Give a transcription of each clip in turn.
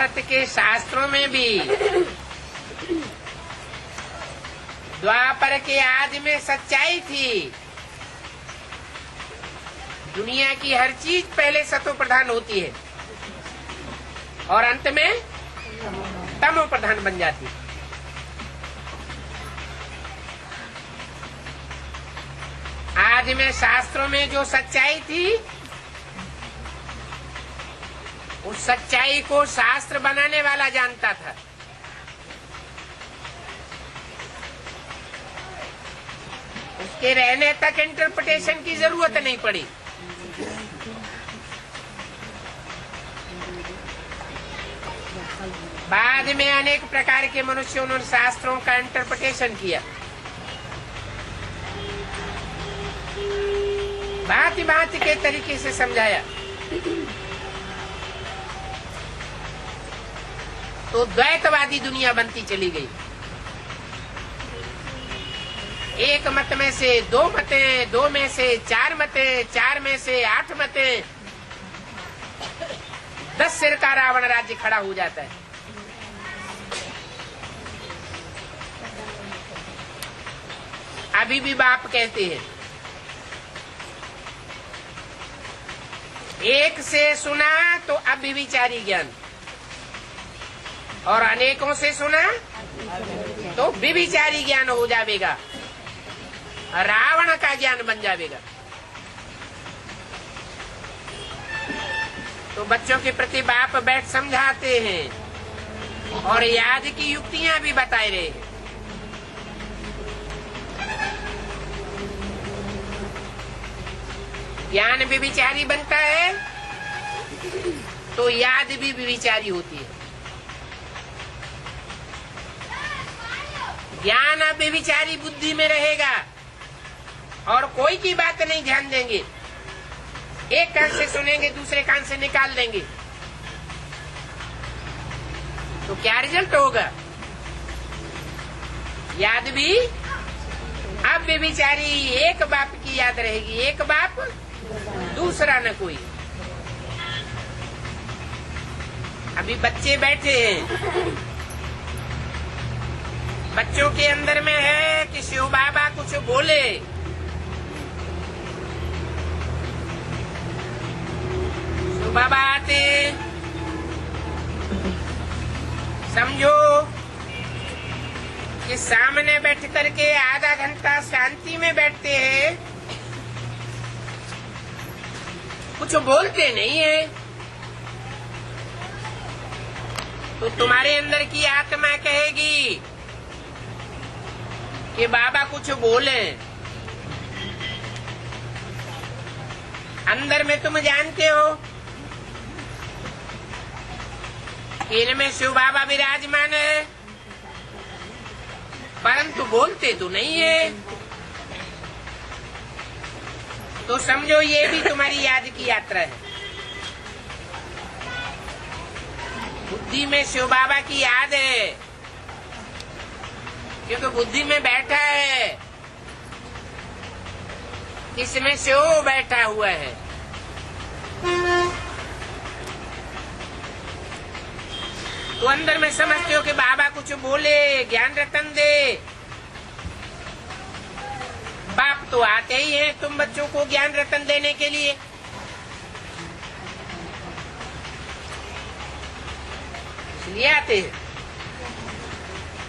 भारत के शास्त्रों में भी द्वापर के आदि में सच्चाई थी। दुनिया की हर चीज पहले सतो प्रधान होती है और अंत में तमो प्रधान बन जाती है। आज में शास्त्रों में जो सच्चाई थी, उस सच्चाई को शास्त्र बनाने वाला जानता था। उसके रहने तक इंटरप्रिटेशन की जरूरत नहीं पड़ी। बाद में अनेक प्रकार के मनुष्यों ने शास्त्रों का इंटरप्रिटेशन किया, भांति भांति के तरीके से समझाया, तो द्वैतवादी दुनिया बनती चली गई। एक मत में से दो मतें, दो में से चार मतें, चार में से 8 मतें, 10 सिर का रावण राज्य खड़ा हो जाता है। अभी भी बाप कहते हैं, एक से सुना तो अव्यभिचारी ज्ञान, और अनेकों से सुना तो व्यभिचारी ज्ञान हो जाएगा, रावण का ज्ञान बन जाएगा। तो बच्चों के प्रति बाप बैठ समझाते हैं और याद की युक्तियां भी बताए रहे हैं। ज्ञान भी विचारी बनता है तो याद भी विचारी होती है। ज्ञान अब विचारी बुद्धि में रहेगा और कोई की बात नहीं ध्यान देंगे, एक कान से सुनेंगे दूसरे कान से निकाल देंगे, तो क्या रिजल्ट होगा? याद भी अब विचारी एक बाप की याद रहेगी, एक बाप दूसरा न कोई। अभी बच्चे बैठे हैं, बच्चों के अंदर में है कि शिव बाबा कुछ बोले, शिव बाबा आते, समझो कि सामने बैठ करके आधा घंटा शांति में बैठते हैं, कुछ बोलते नहीं है, तो तुम्हारे अंदर की आत्मा कहेगी कि बाबा कुछ बोले। अंदर में तुम जानते हो कि इनमें शिव बाबा विराजमान है, परंतु बोलते तो नहीं है। तो समझो ये भी तुम्हारी याद की यात्रा है। बुद्धि में शिव बाबा की याद है, क्योंकि बुद्धि में बैठा है, इसमें शिव बैठा हुआ है। तो अंदर में समझते हो कि बाबा कुछ बोले, ज्ञान रतन दे। बाप तो आते ही हैं तुम बच्चों को ज्ञान रतन देने के लिए, इसलिए आते हैं,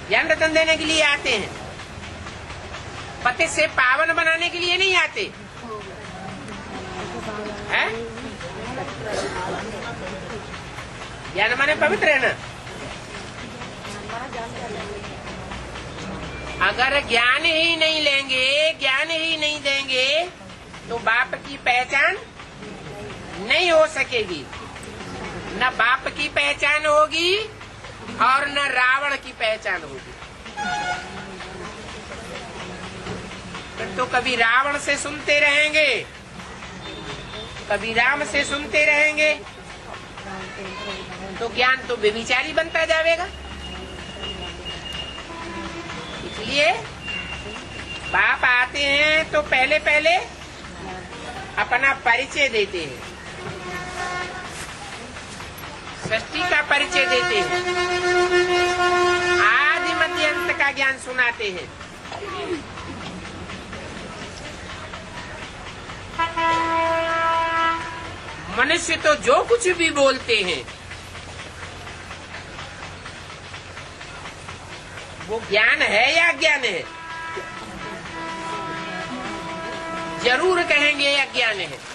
ज्ञान रतन देने के लिए आते हैं, पति से पावन बनाने के लिए नहीं आते हैं। ज्ञान माने पवित्र है ना। अगर ज्ञान ही नहीं लेंगे, ज्ञान ही नहीं देंगे, तो बाप की पहचान नहीं हो सकेगी। न बाप की पहचान होगी और न रावण की पहचान होगी। फिर तो कभी रावण से सुनते रहेंगे, कभी राम से सुनते रहेंगे, तो ज्ञान तो बेविचारी बनता जाएगा। इसलिए बाप आते हैं तो पहले पहले अपना परिचय देते हैं। सृष्टि का परिचय देते हैं, आदि मध्य अंत का ज्ञान सुनाते हैं। मनुष्य तो जो कुछ भी बोलते हैं वो ज्ञान है या अज्ञान है? जरूर कहेंगे अज्ञान है।